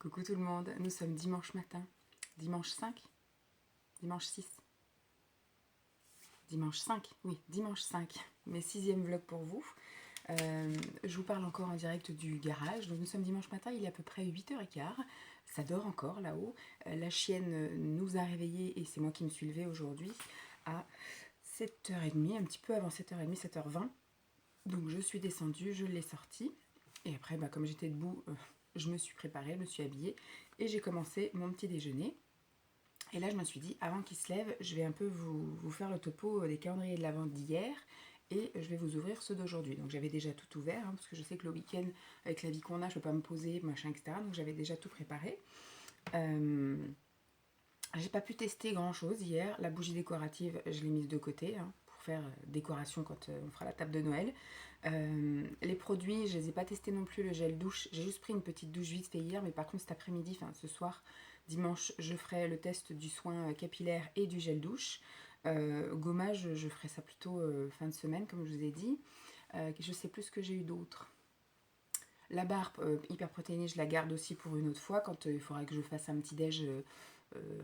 Coucou tout le monde, nous sommes dimanche matin. Dimanche 5. Dimanche 6. Dimanche 5, oui, dimanche 5. Mes 6e vlog pour vous. Je vous parle encore en direct du garage. Donc nous sommes dimanche matin, il est à peu près 8h15. Ça dort encore là-haut. La chienne nous a réveillés et c'est moi qui me suis levée aujourd'hui à 7h30, un petit peu avant 7h30, 7h20. Donc je suis descendue, je l'ai sorti. Et après, comme j'étais debout, je me suis préparée, je me suis habillée et j'ai commencé mon petit déjeuner. Et là, je me suis dit, avant qu'il se lève, je vais un peu vous faire le topo des calendriers de l'Avent d'hier et je vais vous ouvrir ceux d'aujourd'hui. Donc j'avais déjà tout ouvert, parce que je sais que le week-end, avec la vie qu'on a, je ne peux pas me poser, machin, etc. Donc j'avais déjà tout préparé. J'ai pas pu tester grand-chose hier. La bougie décorative, je l'ai mise de côté, pour faire décoration quand on fera la table de Noël. Les produits, je les ai pas testés non plus, le gel douche. J'ai juste pris une petite douche vite fait hier, mais par contre cet après-midi, enfin ce soir, dimanche, je ferai le test du soin capillaire et du gel douche. Gommage, je ferai ça plutôt fin de semaine, comme je vous ai dit. Je sais plus ce que j'ai eu d'autre. La barre hyper protéinée, je la garde aussi pour une autre fois, quand il faudra que je fasse un petit déj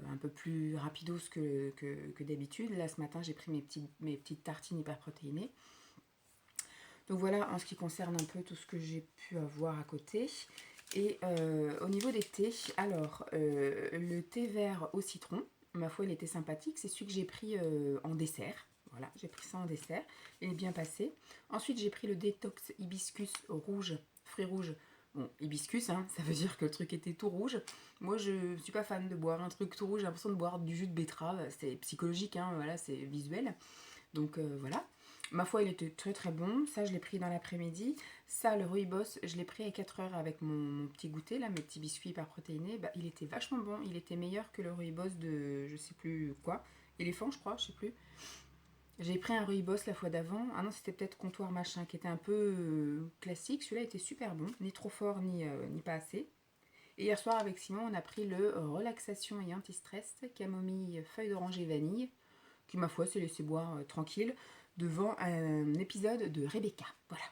un peu plus rapidos que d'habitude. Là, ce matin, j'ai pris mes petites tartines hyper protéinées. Donc voilà, en ce qui concerne un peu tout ce que j'ai pu avoir à côté. Et au niveau des thés, alors, le thé vert au citron, ma foi, il était sympathique. C'est celui que j'ai pris en dessert. Voilà, j'ai pris ça en dessert. Il est bien passé. Ensuite, j'ai pris le détox hibiscus rouge, fruits rouges. Bon, hibiscus, ça veut dire que le truc était tout rouge. Moi, je suis pas fan de boire un truc tout rouge. J'ai l'impression de boire du jus de betterave. C'est psychologique, voilà, c'est visuel. Donc voilà. Ma foi, il était très très bon. Ça, je l'ai pris dans l'après-midi. Ça, le rooibos, je l'ai pris à 4h avec mon petit goûter, là, mes petits biscuits hyper protéinés. Il était vachement bon. Il était meilleur que le rooibos de je sais plus quoi. Éléphant, je crois, je sais plus. J'ai pris un rooibos la fois d'avant. Ah non, c'était peut-être comptoir machin, qui était un peu classique. Celui-là était super bon. Ni trop fort, ni pas assez. Et hier soir, avec Simon, on a pris le relaxation et anti-stress, camomille, feuille d'oranger et vanille, qui, ma foi, s'est laissé boire tranquille devant un épisode de Rebecca. Voilà.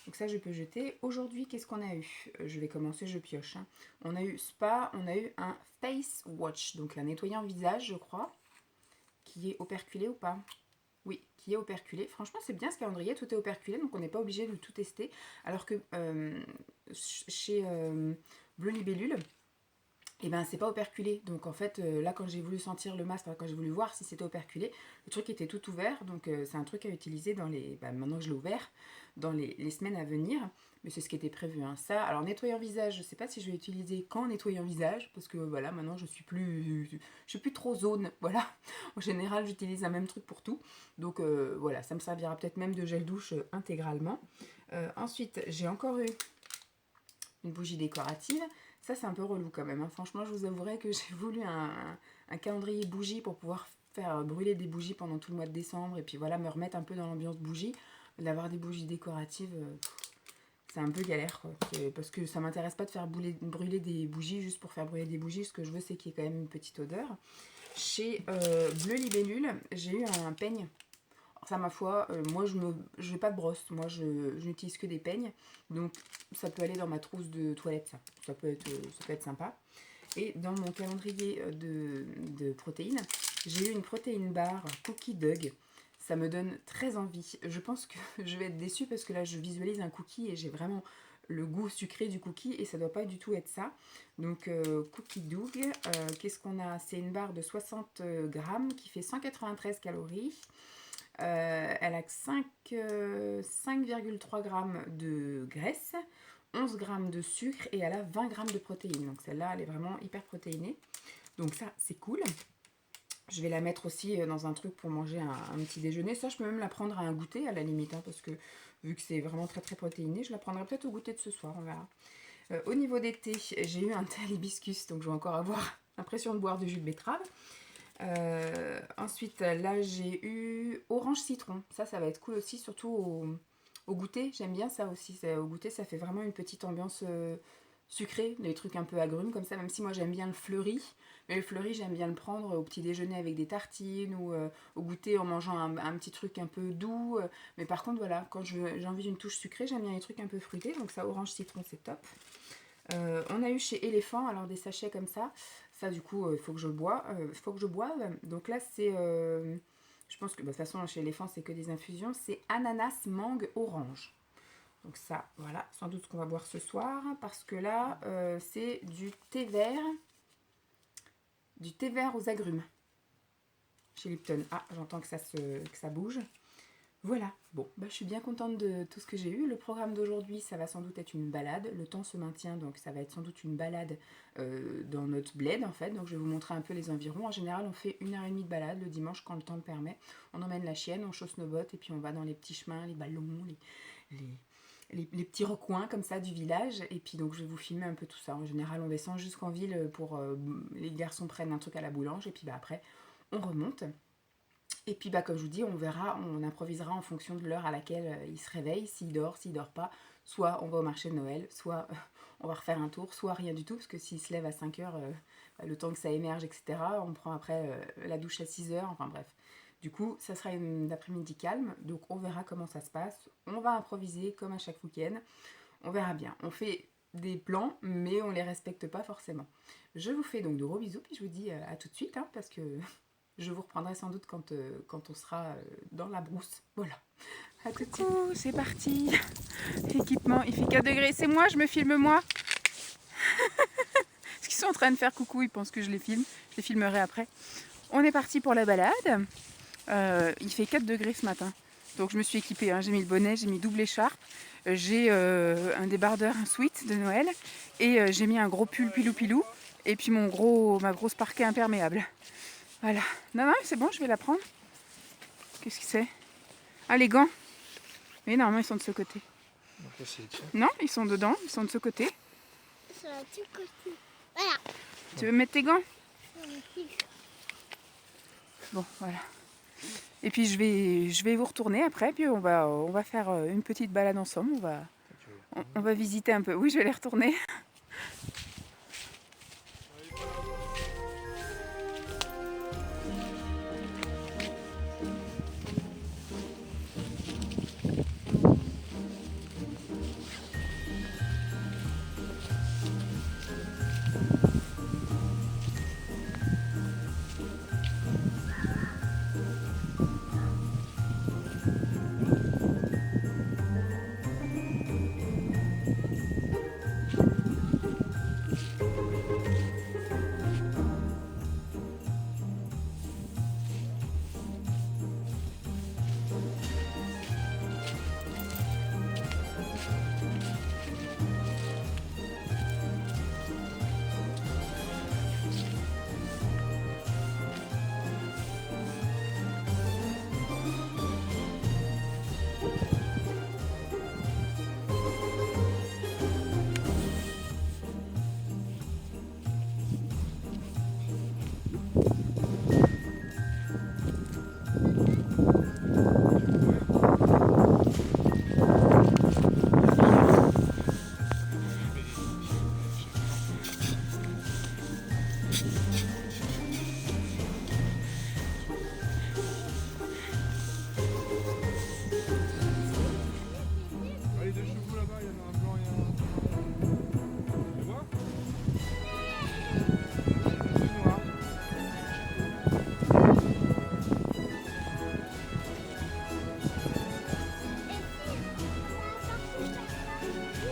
Donc ça, je peux jeter. Aujourd'hui, qu'est-ce qu'on a eu? Je vais commencer, je pioche. On a eu spa, on a eu un face watch, donc un nettoyant visage, je crois, qui est operculé ou pas? Oui, qui est operculé. Franchement, c'est bien ce calendrier, tout est operculé, donc on n'est pas obligé de tout tester. Alors que chez Bleu Libellule, et c'est pas operculé. Donc en fait, là, quand j'ai voulu sentir le masque, quand j'ai voulu voir si c'était operculé, le truc était tout ouvert. Donc c'est un truc à utiliser dans les. Maintenant que je l'ai ouvert, dans les semaines à venir. Mais c'est ce qui était prévu. Ça, alors nettoyant visage, je sais pas si je vais utiliser quand nettoyant visage, parce que voilà, maintenant je suis plus trop zone. Voilà. En général, j'utilise un même truc pour tout. Donc voilà, ça me servira peut-être même de gel douche intégralement. Ensuite, j'ai encore eu une bougie décorative. Ça, c'est un peu relou quand même. Franchement, je vous avouerai que j'ai voulu un calendrier bougie pour pouvoir faire brûler des bougies pendant tout le mois de décembre et puis voilà, me remettre un peu dans l'ambiance bougie. D'avoir des bougies décoratives, c'est un peu galère, quoi. Parce que ça m'intéresse pas de faire brûler des bougies juste pour faire brûler des bougies. Ce que je veux, c'est qu'il y ait quand même une petite odeur. Chez Bleu Libellule, j'ai eu un peigne. Ça, ma foi, moi je n'ai pas de brosse, moi je n'utilise que des peignes, donc ça peut aller dans ma trousse de toilette, ça peut être sympa. Et dans mon calendrier de protéines, j'ai eu une protéine bar Cookie Dog. Ça me donne très envie. Je pense que je vais être déçue parce que là je visualise un cookie et j'ai vraiment le goût sucré du cookie et ça doit pas du tout être ça. Donc Cookie Dog, qu'est-ce qu'on a? C'est une barre de 60 grammes qui fait 193 calories. Elle a 5,3 grammes de graisse, 11 grammes de sucre et elle a 20 grammes de protéines. Donc celle-là, elle est vraiment hyper protéinée. Donc ça, c'est cool. Je vais la mettre aussi dans un truc pour manger un petit déjeuner. Ça, je peux même la prendre à un goûter à la limite, parce que vu que c'est vraiment très très protéiné, je la prendrai peut-être au goûter de ce soir, on verra. Au niveau des thés, j'ai eu un thé à l'hibiscus, donc je vais encore avoir l'impression de boire du jus de betterave. Ensuite, là, j'ai eu orange citron. Ça va être cool aussi, surtout au goûter. J'aime bien ça aussi. Au goûter, ça fait vraiment une petite ambiance sucrée, des trucs un peu agrumes comme ça, même si moi j'aime bien le fleuri. Mais le fleuri, j'aime bien le prendre au petit déjeuner avec des tartines ou au goûter en mangeant un petit truc un peu doux. Mais par contre, voilà, quand j'ai envie d'une touche sucrée, j'aime bien les trucs un peu fruités. Donc ça, orange citron, c'est top. On a eu chez Éléphant, alors des sachets comme ça. Ça, du coup, il faut que je boive. Donc là, c'est... je pense que de toute façon, chez Éléphant, c'est que des infusions. C'est ananas, mangue, orange. Donc ça, voilà, sans doute qu'on va boire ce soir. Parce que là, c'est du thé vert. Du thé vert aux agrumes. Chez Lipton. Ah, j'entends que ça bouge. Voilà, bon, je suis bien contente de tout ce que j'ai eu. Le programme d'aujourd'hui, ça va sans doute être une balade. Le temps se maintient, donc ça va être sans doute une balade dans notre bled, en fait. Donc je vais vous montrer un peu les environs. En général, on fait 1h30 de balade le dimanche quand le temps le permet. On emmène la chienne, on chausse nos bottes et puis on va dans les petits chemins, les ballons, les petits recoins comme ça du village. Et puis donc je vais vous filmer un peu tout ça. En général, on descend jusqu'en ville pour... les garçons prennent un truc à la boulange et puis après, on remonte. Et puis comme je vous dis, on verra, on improvisera en fonction de l'heure à laquelle il se réveille, s'il dort pas. Soit on va au marché de Noël, soit on va refaire un tour, soit rien du tout, parce que s'il se lève à 5h, le temps que ça émerge, etc., on prend après la douche à 6h, enfin bref. Du coup, ça sera une après-midi calme, donc on verra comment ça se passe. On va improviser comme à chaque week-end, on verra bien. On fait des plans, mais on les respecte pas forcément. Je vous fais donc de gros bisous, puis je vous dis à tout de suite, hein, parce que... Je vous reprendrai sans doute quand on sera dans la brousse. Voilà. À tout de suite. C'est parti. Équipement, il fait 4 degrés. C'est moi, je me filme moi. Parce qu'ils sont en train de faire coucou, ils pensent que je les filme. Je les filmerai après. On est parti pour la balade. Il fait 4 degrés ce matin. Donc je me suis équipée. Hein. J'ai mis le bonnet, j'ai mis double écharpe. J'ai un débardeur, un sweat de Noël. Et j'ai mis un gros pull pilou-pilou. Et puis ma grosse parquet imperméable. Voilà. Non, c'est bon, je vais la prendre. Qu'est-ce que c'est? Ah, les gants. Mais normalement, ils sont de ce côté. Non, ils sont dedans, ils sont de ce côté. Sur le côté. Voilà. Tu veux mettre tes gants? Bon, voilà. Et puis, je vais vous retourner après, puis on va faire une petite balade ensemble. On va visiter un peu. Oui, je vais les retourner.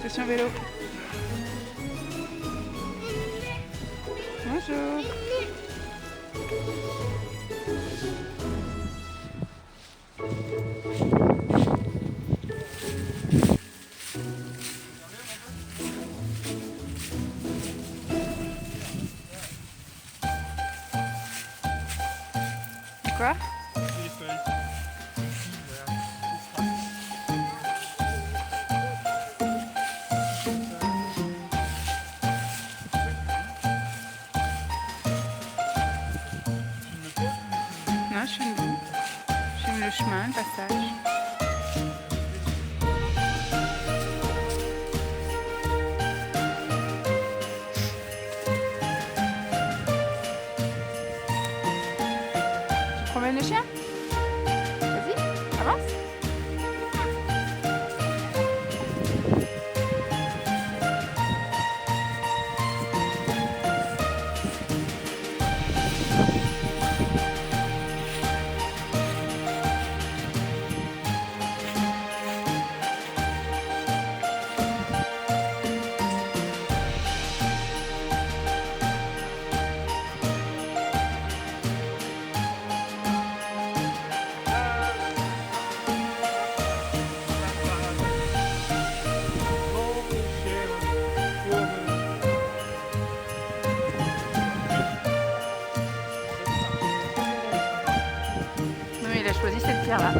Station vélo. Bonjour. Quoi? Non, je filme le chemin, le passage. Tu promènes le chien? Vas-y, avance. sortir là.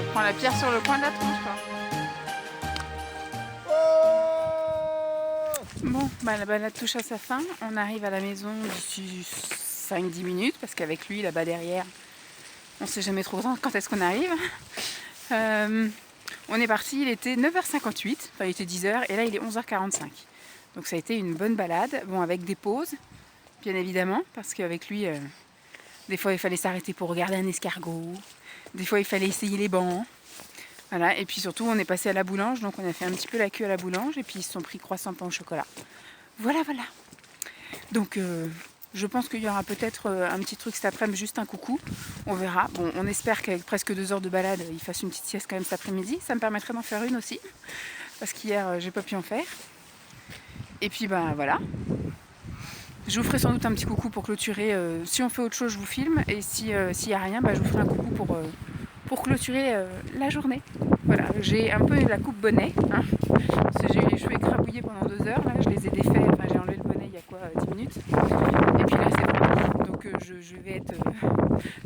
On prend la pierre sur le coin de la tronche, quoi. Bon, bah, la balade touche à sa fin. On arrive à la maison d'ici 5-10 minutes parce qu'avec lui, là-bas derrière, on sait jamais trop quand est-ce qu'on arrive. On est parti, il était 9h58, enfin il était 10h et là il est 11h45. Donc ça a été une bonne balade, bon avec des pauses, bien évidemment, parce qu'avec lui, des fois il fallait s'arrêter pour regarder un escargot, des fois il fallait essayer les bancs. Voilà, et puis surtout on est passé à la boulange, donc on a fait un petit peu la queue à la boulange et puis ils se sont pris croissant pain au chocolat. Voilà, voilà. Donc je pense qu'il y aura peut-être un petit truc cet après-midi, juste un coucou. On verra. Bon, on espère qu'avec presque 2 heures de balade, il fasse une petite sieste quand même cet après-midi. Ça me permettrait d'en faire une aussi, parce qu'hier j'ai pas pu en faire. Et puis ben voilà. Je vous ferai sans doute un petit coucou pour clôturer. Si on fait autre chose, je vous filme. Et s'il n'y a rien, ben, je vous ferai un coucou pour clôturer la journée. Voilà, j'ai un peu la coupe bonnet. Hein, parce que j'ai eu les cheveux écrabouillés pendant 2 heures. Là, je les ai défaits. Enfin, j'ai enlevé le bonnet il y a quoi, 10 minutes. Et puis là, c'est bon. Donc je vais être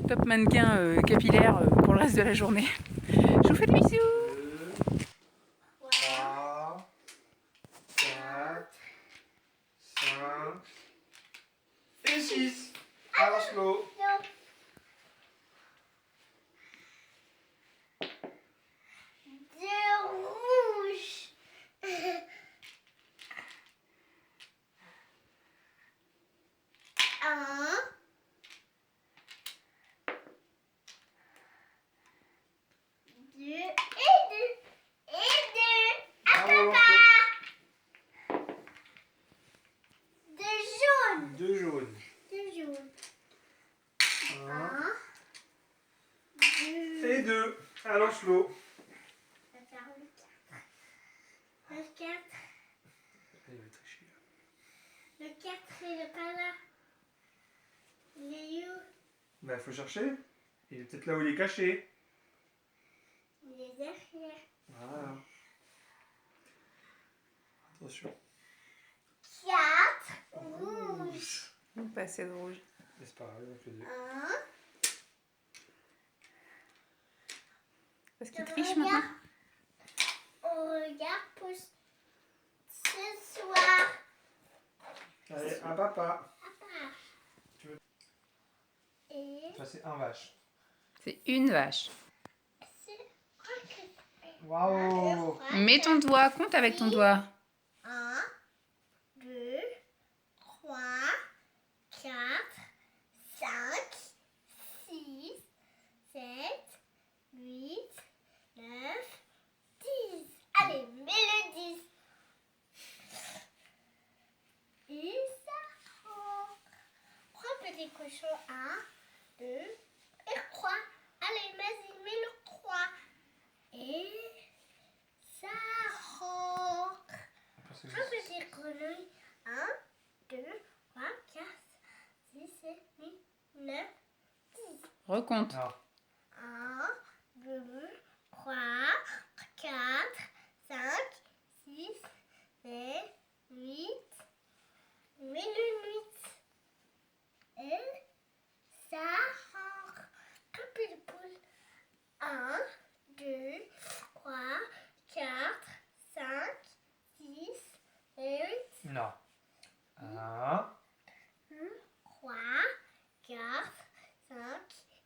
top mannequin capillaire pour le reste de la journée. Je vous fais des bisous. 3, 4, 5 et 6. Alors, slow. De rouge. 1, 2 et 2. À papa. 2 jaunes. 2 jaunes. 2 jaunes. 1 1, 2. et 2. Alors, slow. On va faire le 4. Le 4. Il va tricher là. Le 4, il est pas là. Il est où? Bah, faut chercher. Il est peut-être là où il est caché. Il est derrière. Voilà. Attention. 4, rouge. Pas assez de rouge. Mais c'est pas grave, donc les 2. 1. Parce qu'il triche maintenant. On regarde pour ce soir. Allez, un papa. Papa. Tu veux- Et Ça, c'est un vache. C'est une vache. c'est Waouh! Mets ton doigt, compte avec ton doigt. 1, 2, 3, 4, 5, 6, 7, 8, 9, 10. Allez, mets le 10. Et ça rentre. 3 petits cochons. 1, 2 et 3. Allez, vas-y, mets le 3. Et ça rentre. 3 petits grenouilles. 1, 2, 3, 4, 6, 7, 8, 9, 10. Recompte. Non. 1, 2, 3, 4, 5, 6, 7, 8. Mets le 8. Et ça rentre. Coupe le poule. 1, 2, 3, 4, 5, 6, 7, Non. 1, 3, 4, 5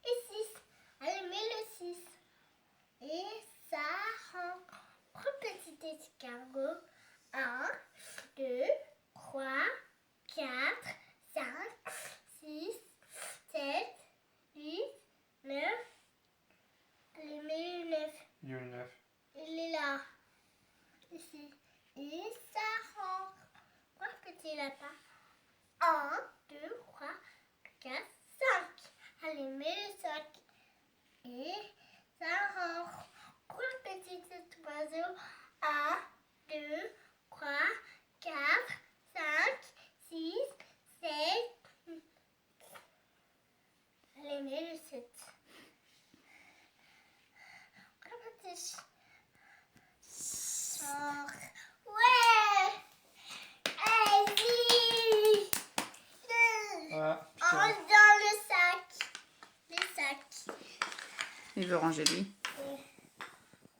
et 6. Allez, mets le 6. Et ça rentre. 3 petits escargots. 1, 2, 3, 4, 5, 6, 7, 8, 9. Allez, mets le 9. il y a une 9. Il est là. Ici. Et ça rentre. 3 petits petit lapin. 1, 2, 3, 4, 5. Allez, mets le sac. Et ça rentre. Quoi, petit oiseau? 1, 2, 3, 4, 5, 6, 7. Allez, mets le 7. Quoi, petit? Sors. Ouais! Allez! Voilà. On rentre dans le sac. Le sac. Il veut ranger lui.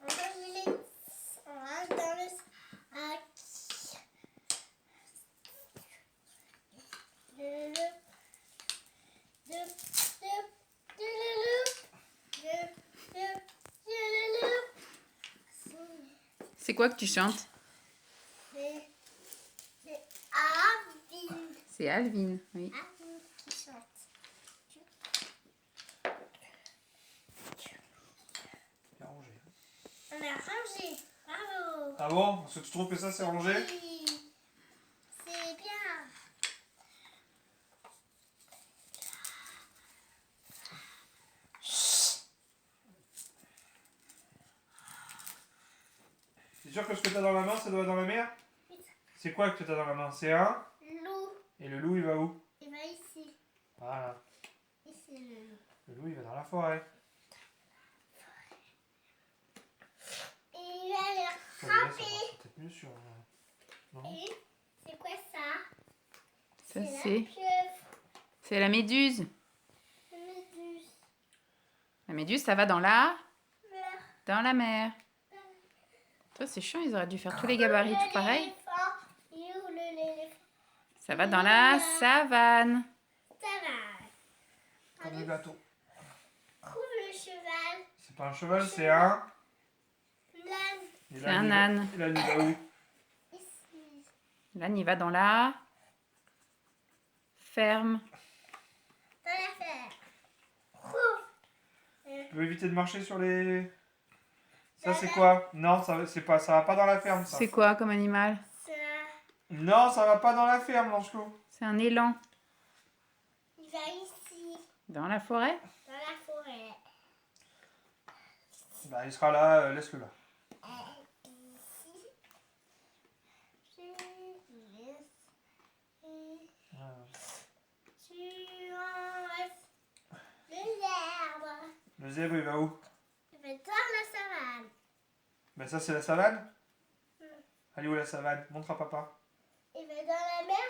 On rentre dans le sac. C'est quoi que tu chantes? C'est Alvin. C'est Alvin, oui. Alvin qui chante. Bien rangé. On a rangé. Bravo. Ah bon? Est-ce que tu trouves que ça c'est rangé? Oui. C'est bien. C'est sûr que ce que t'as dans la main, ça doit être dans la mer? C'est quoi que t'as dans la main? C'est un? Loup. Et le loup, il va où? Il va ici. Voilà. Ici le loup. Le loup, il va dans la forêt. Et il va le Bon, déjà, ça frapper. marche peut-être mieux sur... Non? Et c'est quoi ça? Ça, la c'est pieuvre. c'est la méduse. La méduse. La méduse, ça va dans la Fleur. dans la mer. Toi, c'est chiant, ils auraient dû faire tous les gabarits tout pareil. L'éléphant. Il est où l'éléphant? Ça va dans la savane. Ça va. Comme le gâteau. Trouve le cheval. C'est pas un cheval, c'est un... L'âne. Et C'est là, un il va- âne. Et là, il va où? Ici. L'âne, il va dans la ferme. Dans la ferme. Trouve. Tu peux éviter de marcher sur les... Ça, c'est quoi? Non, ça va pas dans la ferme, ça. C'est quoi comme animal? Ça. Non, ça va pas dans la ferme, Lancelot. C'est un élan. Il va ici. Dans la forêt? Dans la forêt. Bah, il sera là, laisse-le là. Ici. Je laisse. Et tu enlèves les herbes. Le zèbre, il va où? Il va dans la savane. Bah, ça, c'est la savane. Hmm. Elle est où la savane? Montre à papa. Il va dans la mer.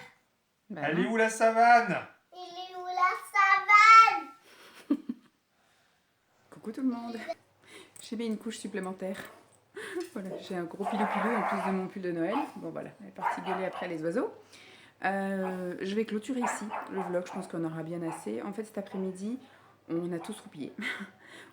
Bah Elle non. est où la savane? Il est où la savane? Coucou tout le monde. J'ai mis une couche supplémentaire. Voilà, j'ai un gros pilou-pilou en plus de mon pull de Noël. Bon voilà, elle est partie gueuler après les oiseaux. Je vais clôturer ici le vlog, je pense qu'on aura bien assez. En fait, cet après-midi, on a tous roupillé.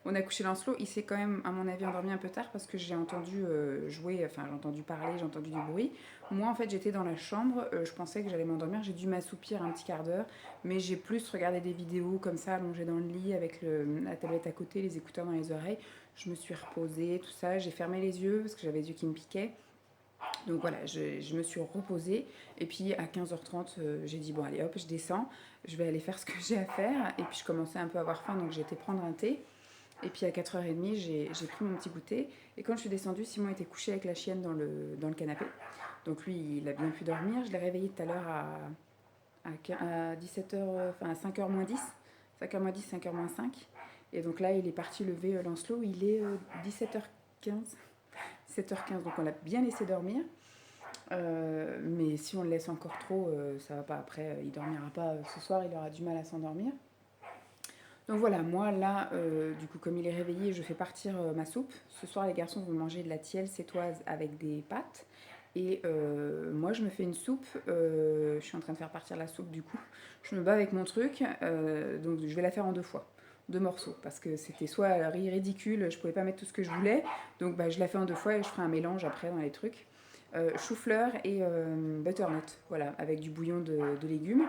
On a couché Lancelot, il s'est quand même, à mon avis, endormi un peu tard parce que j'ai entendu jouer, enfin j'ai entendu parler, j'ai entendu du bruit. Moi, en fait, j'étais dans la chambre, je pensais que j'allais m'endormir, j'ai dû m'assoupir un petit quart d'heure, mais j'ai plus regardé des vidéos comme ça, allongée dans le lit avec la tablette à côté, les écouteurs dans les oreilles. Je me suis reposée, tout ça, j'ai fermé les yeux parce que j'avais les yeux qui me piquaient. Donc voilà, je me suis reposée et puis à 15h30, j'ai dit bon allez hop, je descends, je vais aller faire ce que j'ai à faire. Et puis je commençais un peu à avoir faim, donc j'ai été prendre un thé. Et puis à 4h30, j'ai pris mon petit goûter. Et quand je suis descendue, Simon était couché avec la chienne dans le canapé. Donc lui, il a bien pu dormir. Je l'ai réveillé tout à l'heure à 17h, enfin à 5h moins 10. 5h moins 10, 5h moins 5. Et donc là, il est parti lever Lancelot. Il est 17h15. 7h15, donc on l'a bien laissé dormir. Mais si on le laisse encore trop, ça va pas. Après, il dormira pas ce soir, il aura du mal à s'endormir. Donc voilà, moi là, du coup, comme il est réveillé, je fais partir ma soupe. Ce soir, les garçons vont manger de la tielle sétoise avec des pâtes. Et moi, je me fais une soupe. Je suis en train de faire partir la soupe, du coup. Je me bats avec mon truc. Donc je vais la faire en 2 fois. 2 morceaux. Parce que c'était soit ridicule, je pouvais pas mettre tout ce que je voulais. Donc bah, je la fais en 2 fois et je ferai un mélange après dans les trucs. Chou-fleur et butternut. Voilà, avec du bouillon de légumes.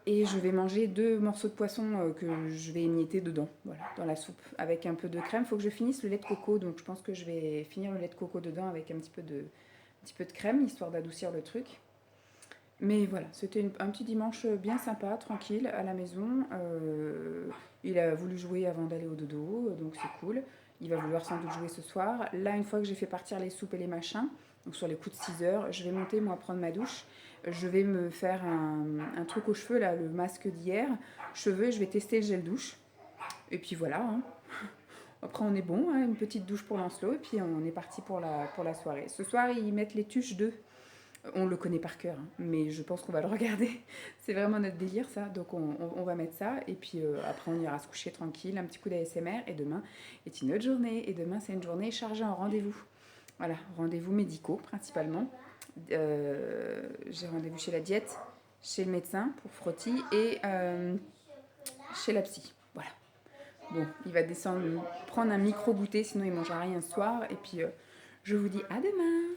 Et je vais manger 2 morceaux de poisson que je vais émietter dedans, voilà, dans la soupe, avec un peu de crème. Il faut que je finisse le lait de coco, donc je pense que je vais finir le lait de coco dedans avec un petit peu de crème, histoire d'adoucir le truc. Mais voilà, c'était un petit dimanche bien sympa, tranquille, à la maison. Il a voulu jouer avant d'aller au dodo, donc c'est cool. Il va vouloir sans doute jouer ce soir. Là, une fois que j'ai fait partir les soupes et les machins, donc sur les coups de 6 heures, je vais monter, moi, prendre ma douche. Je vais me faire un truc aux cheveux, là, le masque d'hier. Cheveux, je vais tester le gel douche. Et puis voilà, hein. Après, on est bon, hein, une petite douche pour Lancelot, et puis on est parti pour la soirée. Ce soir, ils mettent les tuches 2. On le connaît par cœur, hein, mais je pense qu'on va le regarder. C'est vraiment notre délire, ça. Donc, on va mettre ça. Et puis, après, on ira se coucher tranquille. Un petit coup d'ASMR. Et demain est une autre journée. Et demain, c'est une journée chargée en rendez-vous. Voilà, rendez-vous médicaux, principalement. J'ai rendez-vous chez la diète, chez le médecin pour frottis et chez la psy. Voilà. Bon, il va descendre, prendre un micro-goûter, sinon il mangera rien ce soir. Et puis, je vous dis à demain.